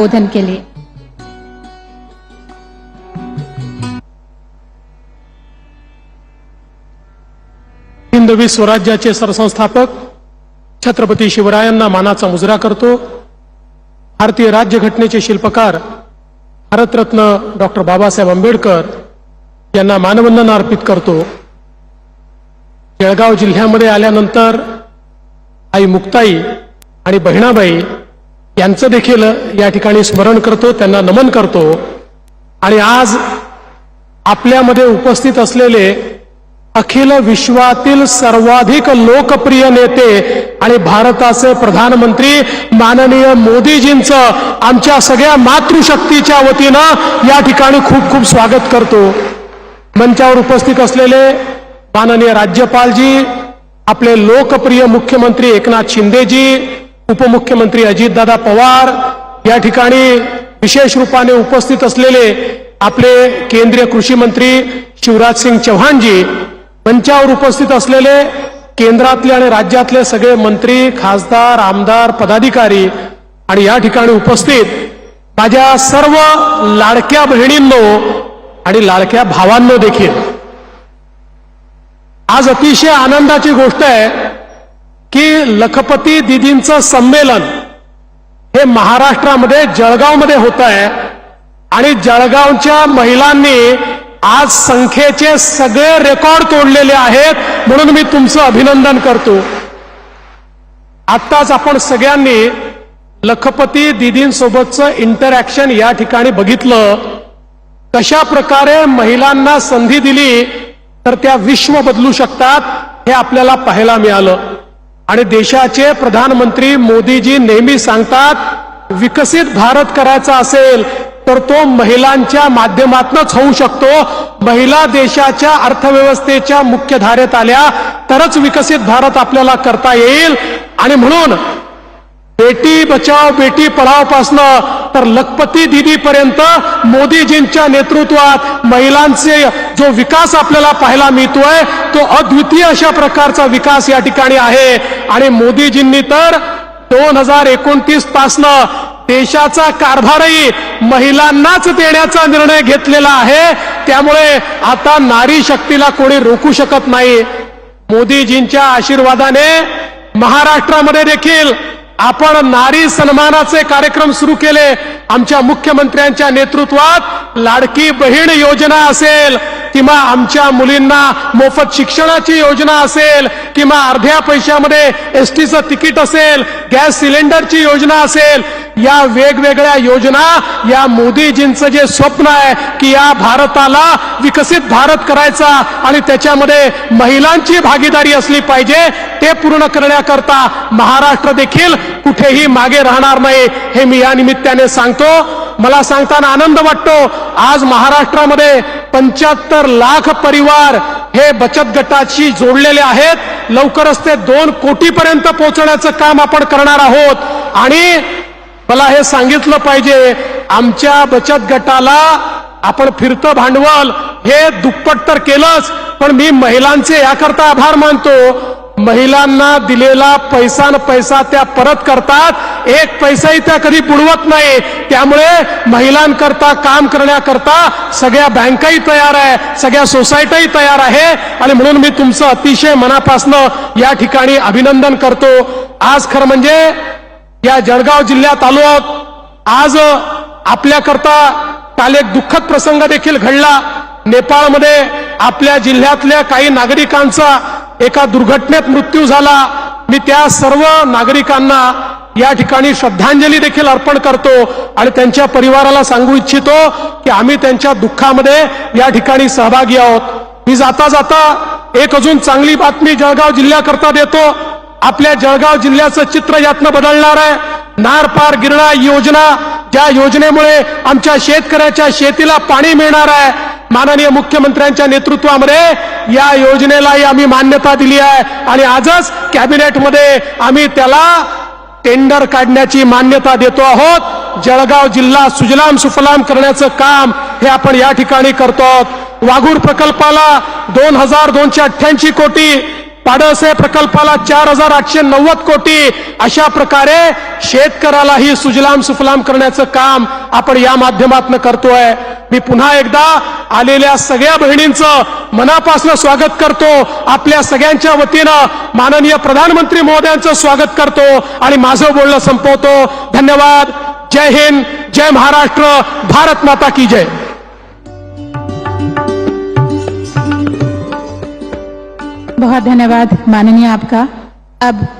संबोधन केले। हिंदवी स्वराज्याचे सरसंस्थापक छत्रपती शिवरायांना मानाचा मुजरा करतो। भारतीय राज्यघटनेचे शिल्पकार भारतरत्न डॉक्टर बाबासाहेब आंबेडकर यांना मानवंदना अर्पित करतो। जळगाव जिल्ह्यामध्ये आल्यानंतर आई मुक्ताई आणि बहिणाबाई यांचं देखील या ठिकाणी स्मरण करतो, त्यांना नमन करतो। आणि आज आपल्यामध्ये उपस्थित असलेले अखिल विश्वातील सर्वाधिक लोकप्रिय नेते आणि भारताचे प्रधानमंत्री माननीय मोदीजींचं आमच्या सगळ्या मातृशक्तीच्या वतीनं या ठिकाणी खूप खूप स्वागत करतो। मंचावर उपस्थित असलेले माननीय राज्यपालजी, आपले लोकप्रिय मुख्यमंत्री एकनाथ शिंदेजी, उपमुख्यमंत्री अजितदादा पवार, या ठिकाणी विशेष रूपाने उपस्थित असलेले आपले केंद्रीय कृषी मंत्री शिवराज सिंग चौहानजी, मंचावर उपस्थित असलेले केंद्रातले आणि राज्यातले सगळे मंत्री, खासदार, आमदार, पदाधिकारी आणि या ठिकाणी उपस्थित माझ्या सर्व लाडक्या बहिणींनो आणि लाडक्या भावांनो देखील, आज अतिशय आनंदाची गोष्ट आहे की लखपती दीदींचं संमेलन हे महाराष्ट्रामध्ये जळगावमध्ये होत आहे आणि जळगावच्या महिलांनी आज संख्येचे सगळे रेकॉर्ड तोडलेले आहेत, म्हणून मी तुमचं अभिनंदन करतो। आत्ताच आपण सगळ्यांनी लखपती दीदींसोबतचं इंटरॅक्शन या ठिकाणी बघितलं, कशा प्रकारे महिलांना संधी दिली तर त्या विश्व बदलू शकतात हे आपल्याला पाहायला मिळालं। आणि देशाचे प्रधानमंत्री मोदीजी नेहमी सांगतात, विकसित भारत करायचा असेल तर तो महिलांच्या माध्यमातूनच होऊ शकतो। महिला देशाच्या अर्थव्यवस्थेच्या मुख्य धारेत आल्या तरच विकसित भारत आपल्याला करता येईल। आणि म्हणून बेटी बचाओ बेटी पढाओ पासनं तर लखपती दीदी पर्यंत मोदीजींच्या नेतृत्वात महिलांचे जो विकास आपल्याला पाहायला मिळतोय तो अद्वितीय अशा प्रकारचा विकास या ठिकाणी आहे। आणि मोदीजींनी तर 2029 पासनं देशाचा कारभारही महिलांनाच देण्याचा निर्णय घेतलेला आहे। त्यामुळे आता नारी शक्तीला कोणी रोखू शकत नाही। मोदीजींच्या आशीर्वादाने महाराष्ट्रामध्ये देखील आपण नारी सन्मानाचे कार्यक्रम सुरू केले। आमच्या मुख्यमंत्र्यांच्या नेतृत्वात लाडकी बहीण योजना असेल किंवा आमच्या मुलींना मोफत शिक्षणाची योजना असेल किंवा अर्ध्या पैशामध्ये एसटीचं तिकीट असेल, गॅस सिलेंडरची योजना असेल, या वेगवेगळ्या योजना या मोदीजींचं जे स्वप्न आहे की या भारताला विकसित भारत करायचा आणि त्याच्यामध्ये महिलांची भागीदारी असली पाहिजे, ते पूर्ण करण्याकरता महाराष्ट्र देखील कुठेही मागे राहणार नाही हे मी या निमित्ताने सांगतो। मला सांगताना आनंद वाटतो, आज महाराष्ट्रामध्ये 75 लाख परिवार हे बचत गटाशी जोडलेले आहेत। लवकरच ते 2 कोटीपर्यंत पोहोचण्याचं काम आपण करणार आहोत। आणि मला हे सांगितलं पाहिजे, आमच्या बचत गटाला आपण फिरतं भांडवल हे दुप्पट तर केलंच, पण मी महिलांचे याकरता आभार मानतो। महिलांना दिलेला पैसा न पैसा त्या परत करतात, एक पैसाही त्या कधी बुडवत नाही। त्यामुळे महिलांकरता काम करण्याकरता सगळ्या बँकाही तयार आहे, सगळ्या सोसायटीही तयार आहे। आणि म्हणून मी तुमचं अतिशय मनापासनं या ठिकाणी अभिनंदन करतो। आज खरं म्हणजे या जळगाव जिल्ह्यात आलो आहोत। आज आपल्याकरता काल एक दुःखद प्रसंग देखील घडला। नेपाळमध्ये आपल्या जिल्ह्यातल्या काही नागरिकांचा एका दुर्घटनेत मृत्यू झाला। मी त्या सर्व नागरिकांना या ठिकाणी श्रद्धांजली देखील अर्पण करतो आणि त्यांच्या परिवाराला सांगू इच्छितो की आम्ही त्यांच्या दुःखामध्ये या ठिकाणी सहभागी आहोत। मी जाता जाता एक अजून चांगली बातमी जळगाव जिल्ह्याकरता देतो। आपल्या जळगाव जिल्ह्याचं चित्र यातनं बदलणार आहे। नार पार गिरणा योजना, ज्या योजनेमुळे आमच्या शेतकऱ्याच्या शेतीला पाणी मिळणार आहे, माननीय मुख्यमंत्र्यांच्या नेतृत्वामध्ये या योजनेलाही आम्ही मान्यता दिली आहे आणि आजच कॅबिनेटमध्ये आम्ही त्याला टेंडर काढण्याची मान्यता देतो आहोत। जळगाव जिल्हा सुजलाम सुफलाम करण्याचं काम हे आपण या ठिकाणी करतो आहोत। वाघूर प्रकल्पाला 2288 कोटी, पाडळसे प्रकल्पाला 4,890 कोटी, अशा प्रकारे शेतकऱ्यालाही सुजलाम सुफलाम करण्याचं काम आपण या माध्यमातून करतोय. मी पुन्हा एकदा आलेल्या सगळ्या बहिणींचं मनापासून स्वागत करतो. आपल्या सगळ्यांच्या वतीनं माननीय प्रधानमंत्री महोदयांचं स्वागत करतो आणि माझं बोलणं संपवतो. धन्यवाद. जय हिंद, जय महाराष्ट्र, भारत माता की जय. बहुत धन्यवाद माननीय आपका. अब